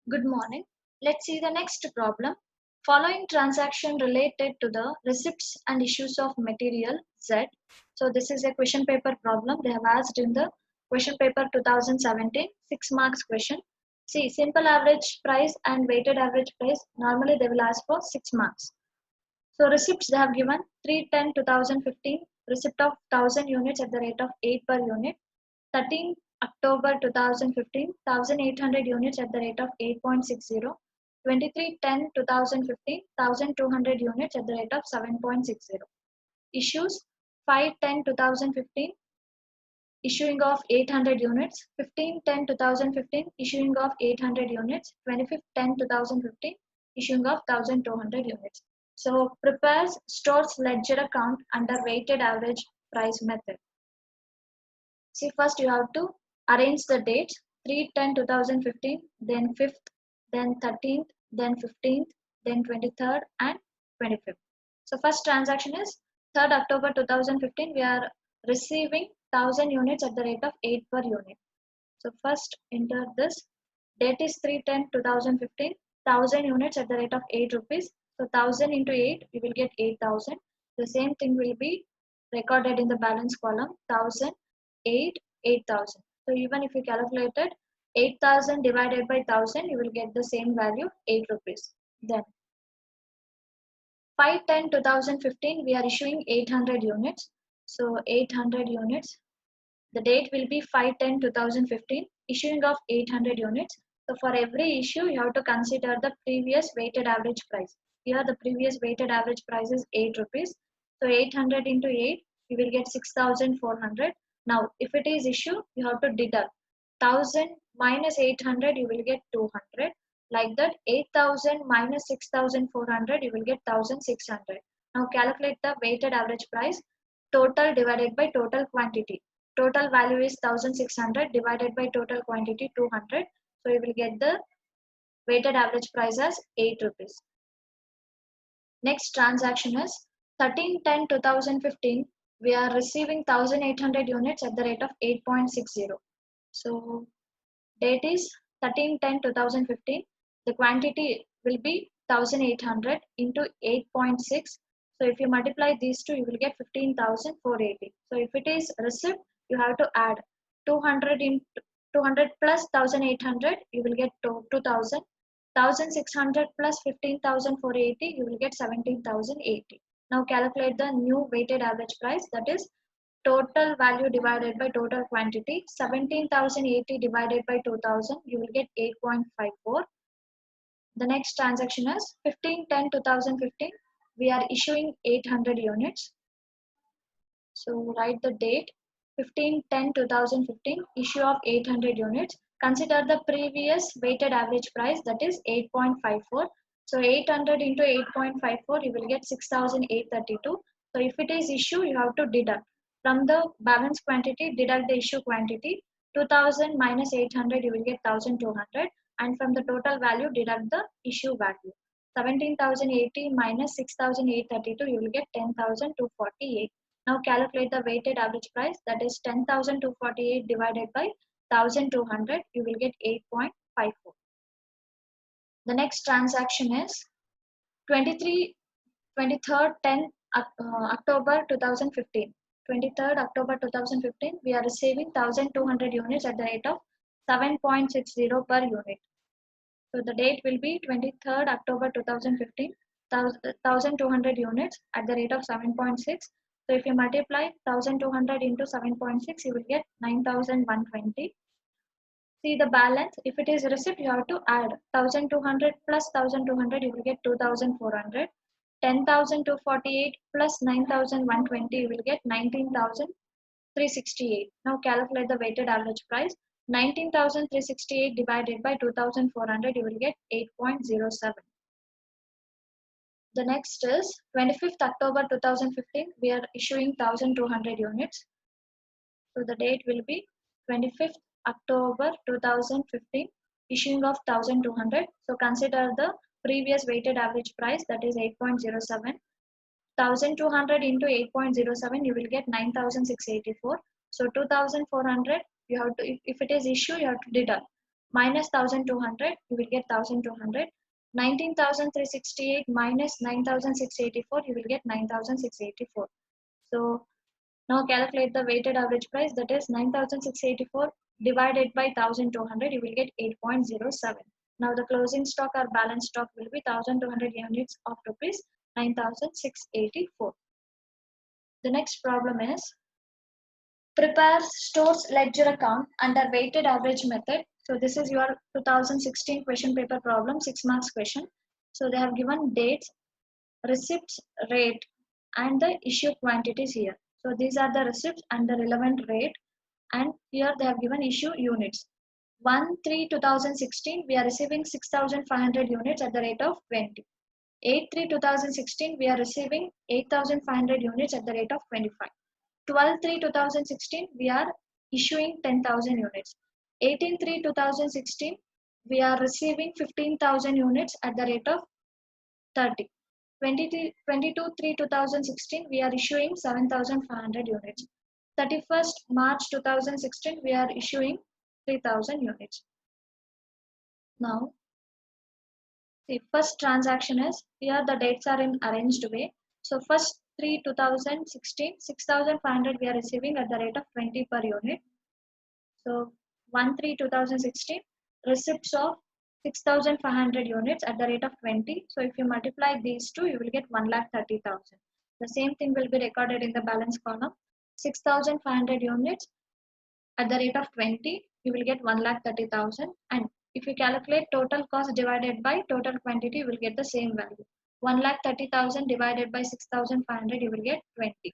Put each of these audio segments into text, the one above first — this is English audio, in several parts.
Good morning. Let's see the next problem. Following transaction related to the receipts and issues of material Z. So this is a question paper problem they have asked in the question paper 2017, 6 marks question. See, simple average price and weighted average price, normally they will ask for 6 marks. So receipts they have given 3/10/2015, receipt of 1000 units at the rate of 8 per unit. 13 October 2015, 1800 units at the rate of 8.60. 23/10/2015, 1200 units at the rate of 7.60. Issues 5/10/2015, issuing of 800 units. 15/10/2015, issuing of 800 units. 25/10/2015, issuing of 1200 units. So prepares stores ledger account under weighted average price method. See, first you have to arrange the dates 3/10/2015, then 5th, then 13th, then 15th, then 23rd, and 25th. So, first transaction is 3rd October 2015. We are receiving 1000 units at the rate of 8 per unit. So, first enter this. Date is 3/10/2015. 1000 units at the rate of 8 rupees. So, 1000 into 8, you will get 8000. The same thing will be recorded in the balance column 1000. 8, 8000. So even if you calculated 8000 divided by 1000, you will get the same value 8 rupees. Then 5/10/2015, we are issuing 800 units. So 800 units. The date will be 5/10/2015, issuing of 800 units. So for every issue, you have to consider the previous weighted average price. Here the previous weighted average price is 8 rupees. So 800 into 8, you will get 6400. Now, if it is issue, you have to deduct 1000 minus 800, you will get 200. Like that, 8000 minus 6400, you will get 1600. Now, calculate the weighted average price, total divided by total quantity. Total value is 1600 divided by total quantity 200. So, you will get the weighted average price as 8 rupees. Next transaction is 13/10/2015. We are receiving 1800 units at the rate of 8.60. So date is 13/10/2015. The quantity will be 1800 into 8.6. So if you multiply these two, you will get 15,480. So if it is receipt, you have to add 200 into 200 plus 1800, you will get 2000. 1600 plus 15,480, you will get 17,080. Now calculate the new weighted average price, that is total value divided by total quantity. 17,080 divided by 2000, you will get 8.54. The next transaction is 15/10/2015. We are issuing 800 units. So write the date 15/10/2015, issue of 800 units. Consider the previous weighted average price, that is 8.54. So 800 into 8.54, you will get 6832. So if it is issue, you have to deduct. From the balance quantity, deduct the issue quantity. 2000 minus 800, you will get 1200. And from the total value, deduct the issue value. 17,080 minus 6,832, you will get 10,248. Now calculate the weighted average price, that is 10,248 divided by 1200, you will get 8.54. The next transaction is 23rd 10 October 2015. 23rd October 2015, we are receiving 1200 units at the rate of 7.60 per unit. So the date will be 23rd October 2015, 1200 units at the rate of 7.6. So if you multiply 1200 into 7.6, you will get 9120. See the balance. If it is receipt, you have to add 1200 plus 1200, you will get 2400. 10,248 plus 9,120, you will get 19,368. Now calculate the weighted average price. 19,368 divided by 2,400, you will get 8.07. The next is 25th October 2015. We are issuing 1200 units. So the date will be 25th October 2015, issuing of 1200. So consider the previous weighted average price, that is 8.07. 1200 into 8.07, you will get 9,684. So 2,400, you have to, if it is issue, you have to deduct. minus 1200, you will get 1200. 19,368 minus 9,684, you will get 9,684. So now calculate the weighted average price, that is 9,684 divided by 1,200, you will get 8.07. Now the closing stock or balance stock will be 1,200 units of rupees 9,684. The next problem is prepare store's ledger account under weighted average method. So this is your 2016 question paper problem, 6 marks question. So they have given dates, receipts, rate, and the issue quantities here. So these are the receipts and the relevant rate, and here they have given issue units. 1/3/2016 we are receiving 6,500 units at the rate of 20. 8/3/2016 we are receiving 8,500 units at the rate of 25. 12/3/2016 we are issuing 10,000 units. 18/3/2016 we are receiving 15,000 units at the rate of 30. 22/3/2016 we are issuing 7,500 units. 31st March 2016 we are issuing 3,000 units. Now the first transaction is, here the dates are in arranged way. So first 3/2016 6,500 we are receiving at the rate of 20 per unit. So 1/3/2016 receipts of 6,500 units at the rate of 20. So if you multiply these two, you will get 1,30,000. The same thing will be recorded in the balance column. 6,500 units at the rate of 20, you will get 1,30,000. And if you calculate total cost divided by total quantity, you will get the same value. 1,30,000 divided by 6,500, you will get 20.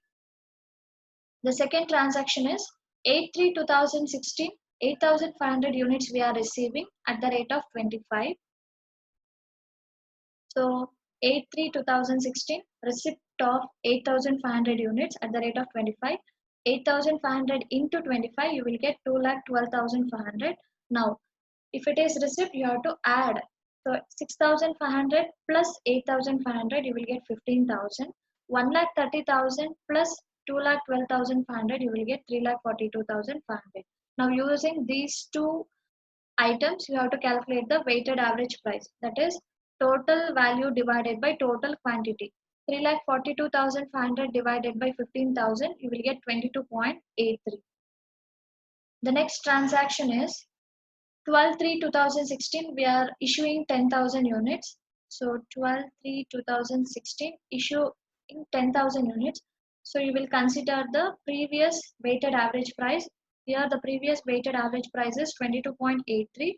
The second transaction is 8/3/2016, 8,500 units we are receiving at the rate of 25. So 8/3/2016 receipt of 8,500 units at the rate of 25. 8,500 into 25, you will get 2,12,500. Now if it is receipt, you have to add. So 6,500 plus 8,500, you will get 15,000. 1,30,000 plus 2,12,500, you will get 3,42,500. Now using these two items, you have to calculate the weighted average price. That is total value divided by total quantity. 3,42,500 divided by 15,000, you will get 22.83. The next transaction is 12/3/2016 we are issuing 10,000 units. So 12/3/2016 issuing 10,000 units. So you will consider the previous weighted average price. Here the previous weighted average price is 22.83.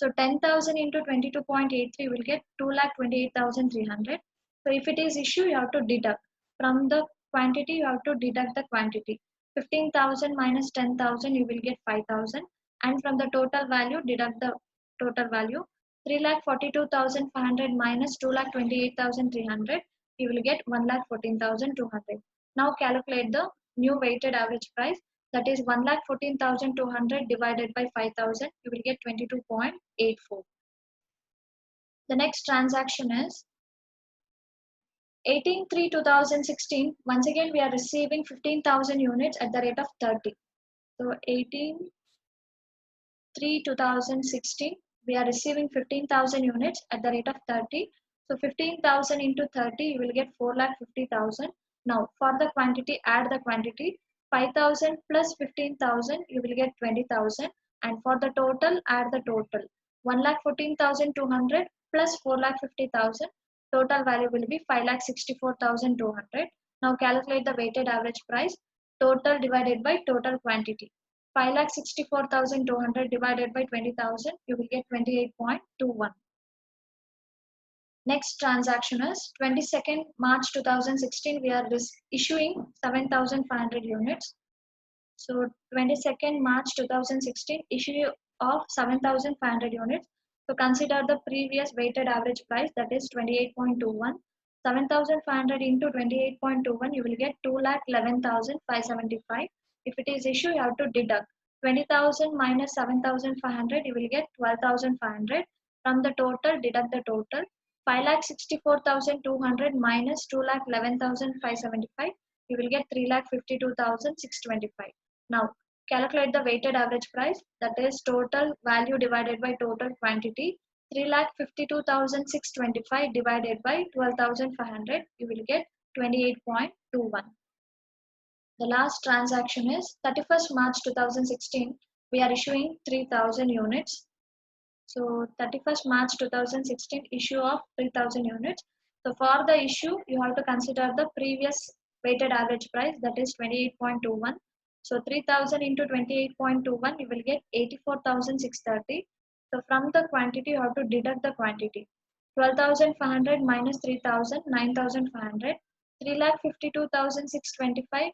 So 10,000 into 22.83 will get 2,28,300. So if it is issue, you have to deduct from the quantity. You have to deduct the quantity. 15,000 minus 10,000, you will get 5,000. And from the total value, deduct the total value. 3,42,500 minus 2,28,300, you will get 1,14,200. Now calculate the new weighted average price, that is 1,14,200 divided by 5,000, you will get 22.84. The next transaction is 18/3/2016. Once again we are receiving 15,000 units at the rate of 30. So 18/3/2016 we are receiving 15,000 units at the rate of 30. So 15,000 into 30, you will get 4,50,000. Now for the quantity, add the quantity. 5,000 plus 15,000, you will get 20,000. And for the total, add the total. 1,14,200 plus 4,50,000. Total value will be 5,64,200. Now calculate the weighted average price. Total divided by total quantity. 5,64,200 divided by 20,000, you will get 28.21. Next transaction is 22nd March 2016. We are issuing 7,500 units. So 22nd March 2016 issue of 7,500 units. So consider the previous weighted average price, that is 28.21. 7,500 into 28.21, you will get 2,11,575. If it is issue, you have to deduct 20,000 minus 7,500, you will get 12,500. From the total, deduct the total. 5,64,200 minus 2,11,575, you will get 3,52,625. Now calculate the weighted average price, that is total value divided by total quantity. 3,52,625 divided by 12,500, you will get 28.21. The last transaction is 31st March 2016. We are issuing 3,000 units. So 31st March 2016 issue of 3,000 units. So for the issue, you have to consider the previous weighted average price, that is 28.21. So 3,000 into 28.21, you will get 84,630. So from the quantity, you have to deduct the quantity. 12,500 minus 3,000, 9,500. 3,52,625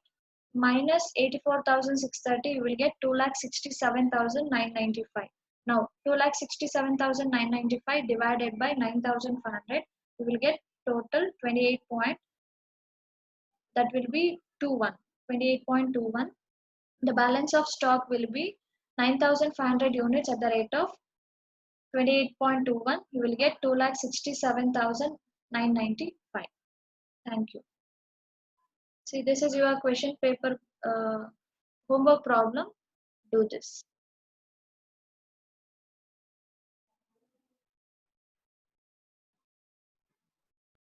minus 84,630, you will get 2,67,995. Now 2,67,995 divided by 9,500, you will get total 28 point, that will be 28.21. The balance of stock will be 9,500 units at the rate of 28.21. You will get 2,67,995. Thank you. See, this is your question paper homework problem. Do this.